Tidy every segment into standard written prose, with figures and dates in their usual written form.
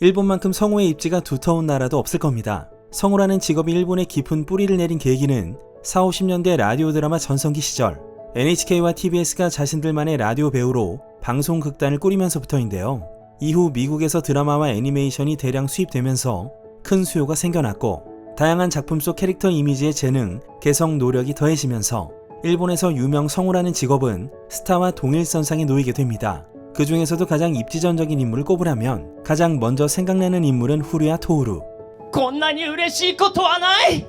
일본만큼 성우의 입지가 두터운 나라도 없을 겁니다. 성우라는 직업이 일본에 깊은 뿌리를 내린 계기는 40, 50년대 라디오 드라마 전성기 시절 NHK와 TBS가 자신들만의 라디오 배우로 방송 극단을 꾸리면서부터인데요. 이후 미국에서 드라마와 애니메이션이 대량 수입되면서 큰 수요가 생겨났고 다양한 작품 속 캐릭터 이미지의 재능, 개성, 노력이 더해지면서 일본에서 유명 성우라는 직업은 스타와 동일선상에 놓이게 됩니다. 그 중에서도 가장 입지전적인 인물을 꼽으라면 가장 먼저 생각나는 인물은 후루야 토우루. こんなに嬉しいことはない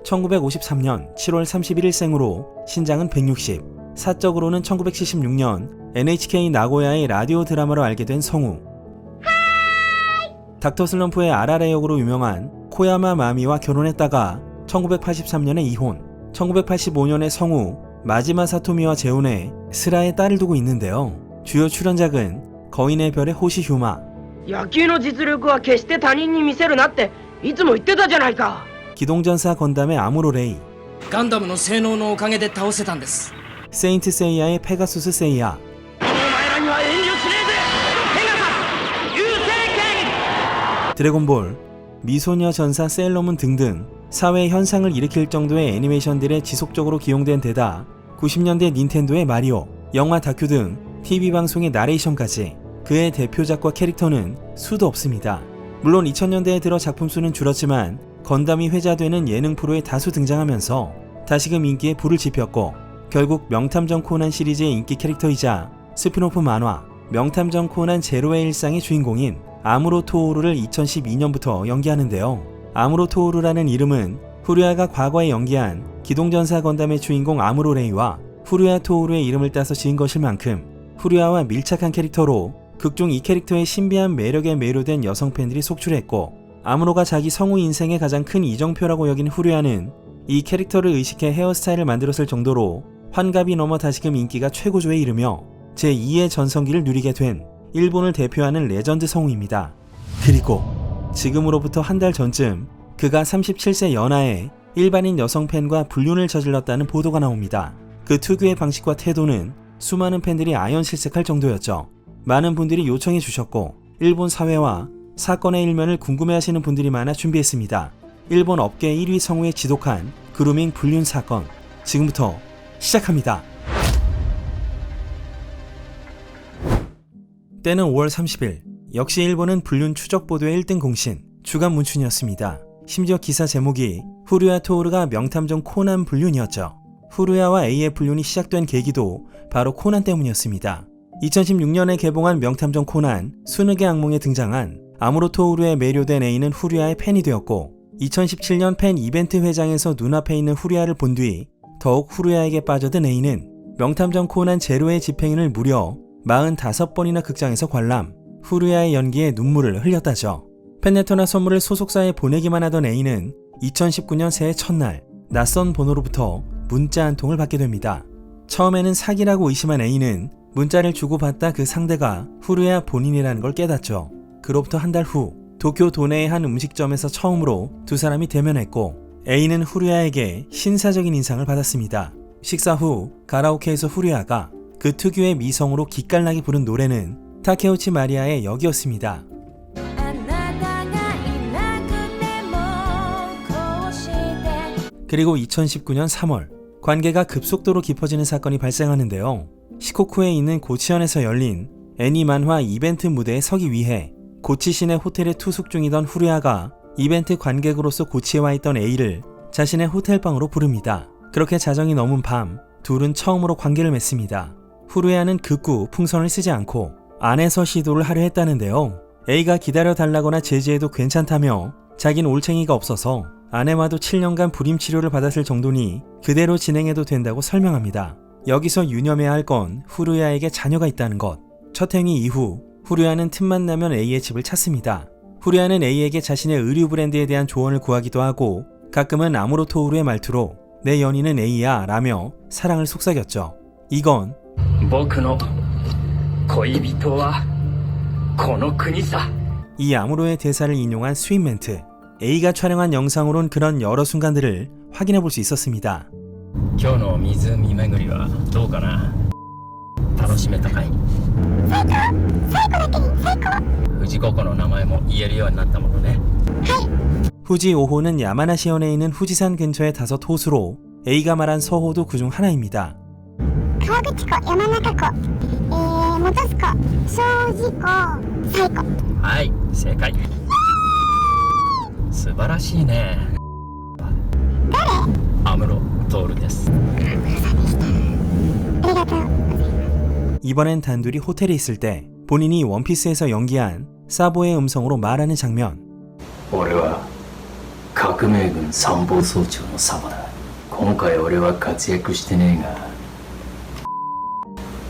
1953년 7월 31일 생으로 신장은 160, 사적으로는 1976년 NHK 나고야의 라디오 드라마로 알게 된 성우. 닥터 슬럼프의 아라레 역으로 유명한 코야마 마미와 결혼했다가 1983년에 이혼, 1985년에 성우 마지마 사토미와 재혼해 스라의 딸을 두고 있는데요. 주요 출연작은 거인의 별의 호시 휴마, 野球の実力は決して他人に見せるなっていつも言ってたじゃないか。 기동전사 건담의 아무로レイ, ガンダムの性能のおかげで倒せたんです 세인트 세이야의 페가수스 세이야, お前らには遠慮しねえぜ。ペガサス優勢剣 드래곤볼, 미소녀 전사 세일러문 등등 사회 현상을 일으킬 정도의 애니메이션들에 지속적으로 기용된 데다 90년대 닌텐도의 마리오, 영화 다큐 등 TV 방송의 나레이션까지 그의 대표작과 캐릭터는 수도 없습니다. 물론 2000년대에 들어 작품 수는 줄었지만 건담이 회자되는 예능 프로에 다수 등장하면서 다시금 인기에 불을 지폈고 결국 명탐정 코난 시리즈의 인기 캐릭터이자 스피노프 만화 명탐정 코난 제로의 일상의 주인공인 아무로 토오루를 2012년부터 연기하는데요. 아무로 토오루라는 이름은 후루야가 과거에 연기한 기동전사 건담의 주인공 아무로 레이와 후루야 토오루의 이름을 따서 지은 것일 만큼 후루야와 밀착한 캐릭터로 극중 이 캐릭터의 신비한 매력에 매료된 여성 팬들이 속출했고 아무로가 자기 성우 인생의 가장 큰 이정표라고 여긴 후루야는 이 캐릭터를 의식해 헤어스타일을 만들었을 정도로 환갑이 넘어 다시금 인기가 최고조에 이르며 제2의 전성기를 누리게 된 일본을 대표하는 레전드 성우입니다. 그리고 지금으로부터 한 달 전쯤 그가 37세 연하에 일반인 여성 팬과 불륜을 저질렀다는 보도가 나옵니다. 그 특유의 방식과 태도는 수많은 팬들이 아연실색할 정도였죠. 많은 분들이 요청해 주셨고 일본 사회와 사건의 일면을 궁금해하시는 분들이 많아 준비했습니다. 일본 업계 1위 성우의 지독한 그루밍 불륜 사건, 지금부터 시작합니다. 때는 5월 30일, 역시 일본은 불륜 추적 보도의 1등 공신, 주간 문춘이었습니다. 심지어 기사 제목이 후루야 토오루가 명탐정 코난 불륜이었죠. 후루야와 A의 불륜이 시작된 계기도 바로 코난 때문이었습니다. 2016년에 개봉한 명탐정 코난 순흑의 악몽에 등장한 아무로 토오루에 매료된 A는 후루야의 팬이 되었고 2017년 팬 이벤트 회장에서 눈앞에 있는 후루야를 본 뒤 더욱 후루야에게 빠져든 A는 명탐정 코난 제로의 집행인을 무려 45번이나 극장에서 관람, 후루야의 연기에 눈물을 흘렸다죠. 팬레터나 선물을 소속사에 보내기만 하던 A는 2019년 새해 첫날 낯선 번호로부터 문자 한 통을 받게 됩니다. 처음에는 사기라고 의심한 A는 문자를 주고받다 그 상대가 후루야 본인이라는 걸 깨닫죠. 그로부터 한 달 후 도쿄 도내의 한 음식점에서 처음으로 두 사람이 대면했고 A는 후루야에게 신사적인 인상을 받았습니다. 식사 후 가라오케에서 후루야가 그 특유의 미성으로 기깔나게 부른 노래는 타케우치 마리아의 역이었습니다. 그리고 2019년 3월 관계가 급속도로 깊어지는 사건이 발생하는데요. 시코쿠에 있는 고치현에서 열린 애니 만화 이벤트 무대에 서기 위해 고치시내 호텔에 투숙 중이던 후루야가 이벤트 관객으로서 고치에 와 있던 A를 자신의 호텔방으로 부릅니다. 그렇게 자정이 넘은 밤 둘은 처음으로 관계를 맺습니다. 후루야는 극구 풍선을 쓰지 않고 안에서 시도를 하려 했다는데요. A가 기다려달라거나 제지해도 괜찮다며 자긴 올챙이가 없어서 아내와도 7년간 불임 치료를 받았을 정도니 그대로 진행해도 된다고 설명합니다. 여기서 유념해야 할 건 후루야에게 자녀가 있다는 것. 첫 행위 이후 후루야는 틈만 나면 A의 집을 찾습니다. 후루야는 A에게 자신의 의류 브랜드에 대한 조언을 구하기도 하고 가끔은 아무로 토우루의 말투로 내 연인은 A야 라며 사랑을 속삭였죠. 이건 僕の恋人はこの国さ 이 아무로의 대사를 인용한 스윗 멘트. A가 촬영한 영상으론 그런 여러 순간들을 확인해 볼 수 있었습니다. 今日の湖巡りはどうかな楽しめたかい？藤子の名前も言えるようになったものね。 후지 5호는 야마나시현에 있는 후지산 근처의 5호수로 A가 말한 서호도 그중 하나입니다. 川口湖、山中湖、本栖湖、庄司湖、西湖。はい、正解。素晴らしいね。安室徹です。 ありがとう。 이번엔 단둘이 호텔에 있을 때 본인이 원피스에서 연기한 사보의 음성으로 말하는 장면. 俺は革命軍参謀総長のサボだ。今回俺は活躍してねえが、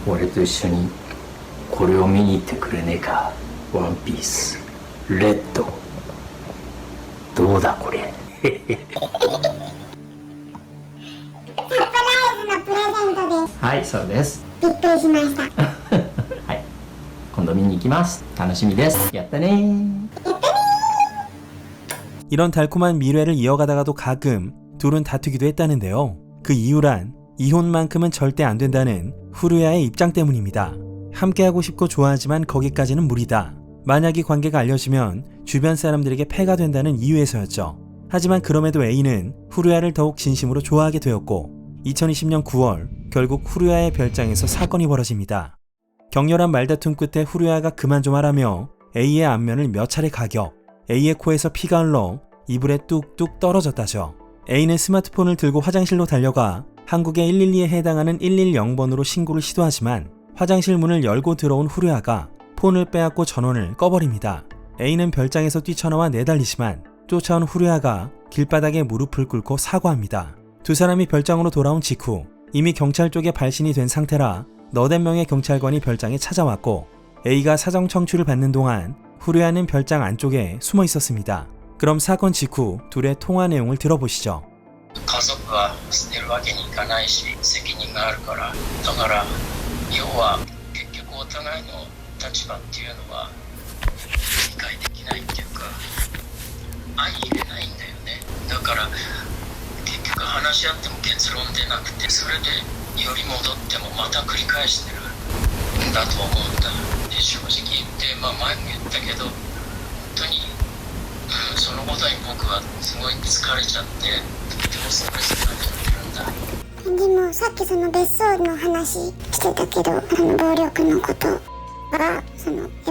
俺と一緒にこれを見に行ってくれねえか。ワンピースレッドどうだこれ。サプライズのプレゼントです。はい、そうです。びっくりしました。はい、今度見に行きます。楽しみです。やったねー。 이런 달콤한 미래를 이어가다가도 가끔 둘은 다투기도 했다는데요. 그 이유란 이혼만큼은 절대 안 된다는 후루야의 입장 때문입니다. 함께하고 싶고 좋아하지만 거기까지는 무리다. 만약 이 관계가 알려지면 주변 사람들에게 폐가 된다는 이유에서였죠. 하지만 그럼에도 A는 후루야를 더욱 진심으로 좋아하게 되었고 2020년 9월 결국 후루야의 별장에서 사건이 벌어집니다. 격렬한 말다툼 끝에 후루야가 그만 좀 하라며 A의 안면을 몇 차례 가격, A의 코에서 피가 흘러 이불에 뚝뚝 떨어졌다죠. A는 스마트폰을 들고 화장실로 달려가 한국의 112에 해당하는 110번으로 신고를 시도하지만 화장실 문을 열고 들어온 후루야가 폰을 빼앗고 전원을 꺼버립니다. A는 별장에서 뛰쳐나와 내달리지만 쫓아온 후루야가 길바닥에 무릎을 꿇고 사과합니다. 두 사람이 별장으로 돌아온 직후 이미 경찰 쪽에 발신이 된 상태라 너댓 명의 경찰관이 별장에 찾아왔고 A가 사정 청취를 받는 동안 후루야는 별장 안쪽에 숨어 있었습니다. 그럼 사건 직후 둘의 통화 내용을 들어보시죠. 家族は捨てるわけにいかないし責任があるから、だから要は結局お互いの立場っていうのは理解できないっていうか相入れないんだよね。だから結局話し合っても結論出なくて、それでより戻ってもまた繰り返してるんだと思うんだ。で正直言って、前も言ったけど本当に、そのことに僕はすごい疲れちゃってとてもストレス感じてるんだ。でもさっきその別荘の話してたけど、暴力のことがやっ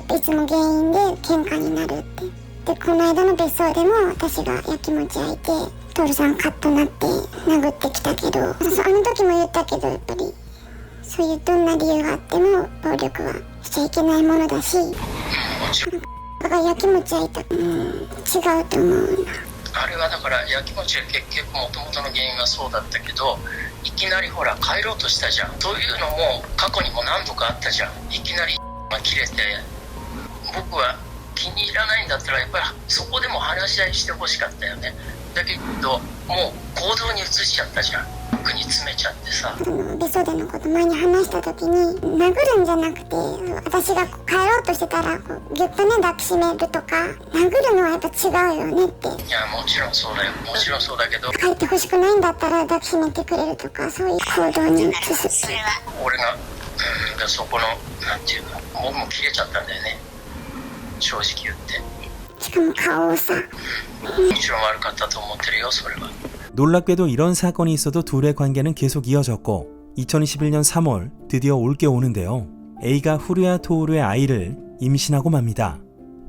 ぱいつも原因で喧嘩になるって。でこの間の別荘でも私がやきもち焼いて徹さんカッとなって殴ってきたけど、あの時も言ったけどやっぱりそういうどんな理由があっても暴力はしちゃいけないものだし、だからやきもち焼いた、違うと思うな。あれはだからやきもちは結局もともとの原因がそうだったけど、いきなりほら帰ろうとしたじゃん。というのも過去にも何度かあったじゃん。いきなり切れて、僕は気に入らないんだったらやっぱりそこでも話し合いしてほしかったよね。だけどもう行動に移しちゃったじゃん。僕に詰めちゃってさ。別荘でのこと前に話した時に殴るんじゃなくて、私が帰ろうとしてたらギュッとね抱きしめるとか、殴るのはやっぱ違うよねって。いやもちろんそうだよ、もちろんそうだけど、帰ってほしくないんだったら抱きしめてくれるとか、そういう行動に移す。俺が、そこのなんていうか僕も切れちゃったんだよね、正直言って。しかも顔をさ、もちろん悪かったと思ってるよ、それは。 놀랍게도 이런 사건이 있어도 둘의 관계는 계속 이어졌고 2021년 3월 드디어 올게 오는데요. A가 후루야 토우루의 아이를 임신하고 맙니다.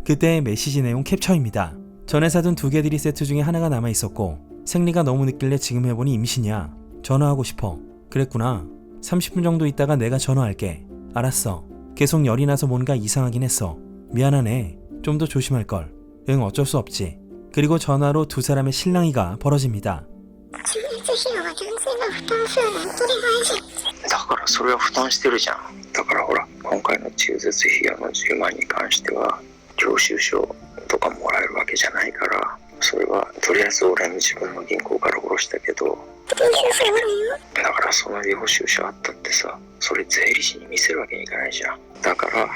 그때의 메시지 내용 캡처입니다. 전에 사둔 두 개들이 세트 중에 하나가 남아있었고 생리가 너무 늦길래 지금 해보니 임신이야. 전화하고 싶어. 그랬구나. 30분 정도 있다가 내가 전화할게. 알았어. 계속 열이 나서 뭔가 이상하긴 했어. 미안하네. 좀 더 조심할걸. 응, 어쩔 수 없지. 그리고 전화로 두 사람의 실랑이가 벌어집니다. 中絶費用は男性が負担するの当たり前じゃん。だからそれは負担してるじゃん。だからほら今回の中絶費用の10万に関しては領収書とかもらえるわけじゃないから、それはとりあえず俺の自分の銀行から下ろしたけど、だからその領収書あったってさ、それ税理士に見せるわけにいかないじゃん。だから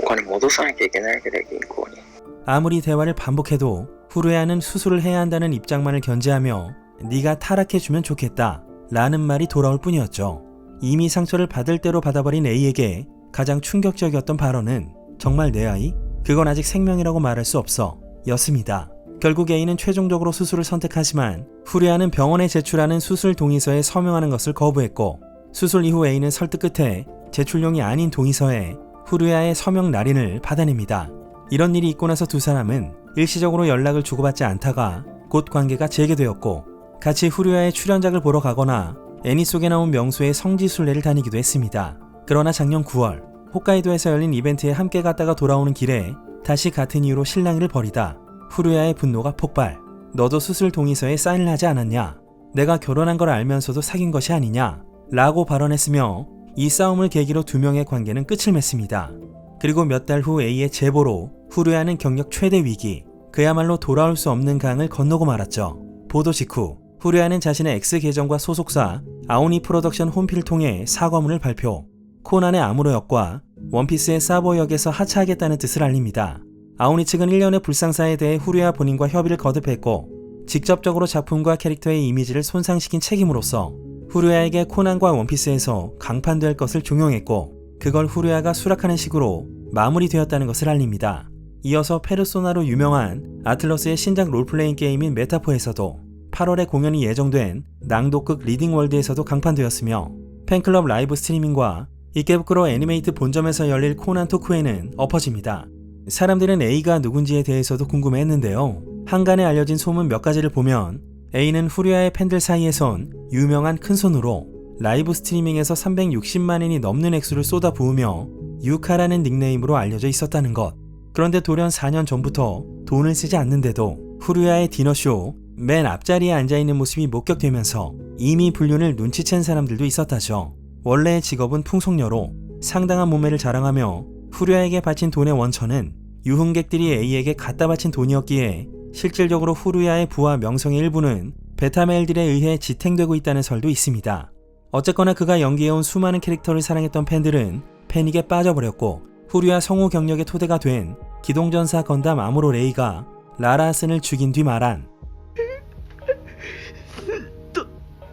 お金戻さなきゃいけないわけだよ、銀行に。 아무리 대화를 반복해도 후루야는 수술을 해야 한다는 입장만을 견제하며 네가 타락해주면 좋겠다 라는 말이 돌아올 뿐이었죠. 이미 상처를 받을 대로 받아버린 A에게 가장 충격적이었던 발언은 정말 내 아이? 그건 아직 생명이라고 말할 수 없어 였습니다. 결국 A는 최종적으로 수술을 선택하지만 후리아는 병원에 제출하는 수술 동의서에 서명하는 것을 거부했고 수술 이후 A는 설득 끝에 제출용이 아닌 동의서에 후리아의 서명 날인을 받아냅니다. 이런 일이 있고 나서 두 사람은 일시적으로 연락을 주고받지 않다가 곧 관계가 재개되었고 같이 후리아의 출연작을 보러 가거나 애니 속에 나온 명수의 성지순례를 다니기도 했습니다. 그러나 작년 9월 홋카이도에서 열린 이벤트에 함께 갔다가 돌아오는 길에 다시 같은 이유로 실랑이를 벌이다 후리아의 분노가 폭발. 너도 수술 동의서에 사인을 하지 않았냐? 내가 결혼한 걸 알면서도 사귄 것이 아니냐? 라고 발언했으며 이 싸움을 계기로 두 명의 관계는 끝을 맺습니다. 그리고 몇 달 후 A의 제보로 후리아는 경력 최대 위기, 그야말로 돌아올 수 없는 강을 건너고 말았죠. 보도 직후 후리아는 자신의 X 계정과 소속사 아오니 프로덕션 홈피를 통해 사과문을 발표. 코난의 아무로 역과 원피스의 사보 역에서 하차하겠다는 뜻을 알립니다. 아오니 측은 1년의 불상사에 대해 후리아 본인과 협의를 거듭했고 직접적으로 작품과 캐릭터의 이미지를 손상시킨 책임으로서 후리아에게 코난과 원피스에서 강판될 것을 종용했고 그걸 후리아가 수락하는 식으로 마무리되었다는 것을 알립니다. 이어서 페르소나로 유명한 아틀러스의 신작 롤플레잉 게임인 메타포에서도 8월에 공연이 예정된 낭독극 리딩월드에서도 강판되었으며 팬클럽 라이브 스트리밍과 이케부쿠로 애니메이트 본점에서 열릴 코난 토크회는 엎어집니다. 사람들은 A가 누군지에 대해서도 궁금해했는데요. 한간에 알려진 소문 몇 가지를 보면 A는 후리아의 팬들 사이에선 유명한 큰손으로 라이브 스트리밍에서 360만엔이 넘는 액수를 쏟아 부으며 유카라는 닉네임으로 알려져 있었다는 것. 그런데 돌연 4년 전부터 돈을 쓰지 않는데도 후리아의 디너쇼 맨 앞자리에 앉아있는 모습이 목격되면서 이미 불륜을 눈치챈 사람들도 있었다죠. 원래의 직업은 풍속녀로 상당한 몸매를 자랑하며 후리아에게 바친 돈의 원천은 유흥객들이 A에게 갖다 바친 돈이었기에 실질적으로 후리아의 부와 명성의 일부는 베타메일들에 의해 지탱되고 있다는 설도 있습니다. 어쨌거나 그가 연기해온 수많은 캐릭터를 사랑했던 팬들은 패닉에 빠져버렸고 후리아 성우 경력의 토대가 된 기동전사 건담 아무로 레이가 라라슨을 죽인 뒤 말한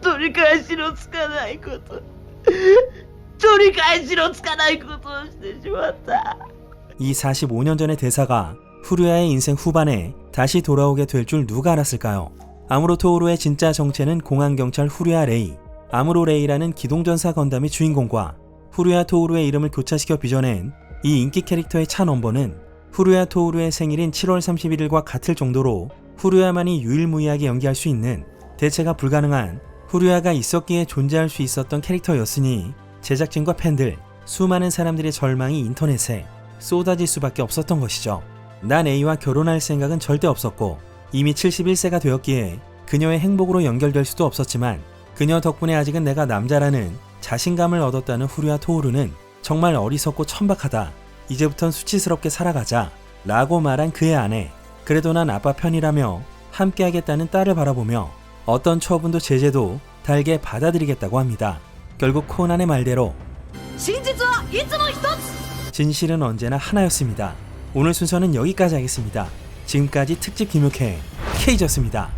取り返しのつかないこと取り返しのつかないことをしてしまった。 이 45년 전의 대사가 후리아의 인생 후반에 다시 돌아오게 될 줄 누가 알았을까요? 아무로 토오루의 진짜 정체는 공항경찰 후리아 레이, 아무로 레이라는 기동전사 건담의 주인공과 후리아 토오루의 이름을 교차시켜 빚어낸 이 인기 캐릭터의 차 넘버는 후리아 토오루의 생일인 7월 31일과 같을 정도로 후리아만이 유일무이하게 연기할 수 있는 대체가 불가능한 후리아가 있었기에 존재할 수 있었던 캐릭터였으니 제작진과 팬들, 수많은 사람들의 절망이 인터넷에 쏟아질 수밖에 없었던 것이죠. 난 A와 결혼할 생각은 절대 없었고 이미 71세가 되었기에 그녀의 행복으로 연결될 수도 없었지만 그녀 덕분에 아직은 내가 남자라는 자신감을 얻었다는 후리아 토오루는 정말 어리석고 천박하다. 이제부턴 수치스럽게 살아가자 라고 말한 그의 아내. 그래도 난 아빠 편이라며 함께하겠다는 딸을 바라보며 어떤 처분도 제재도 달게 받아들이겠다고 합니다. 결국 코난의 말대로 진실은 언제나 하나였습니다. 오늘 순서는 여기까지 하겠습니다. 지금까지 특집 김육회 K였습니다.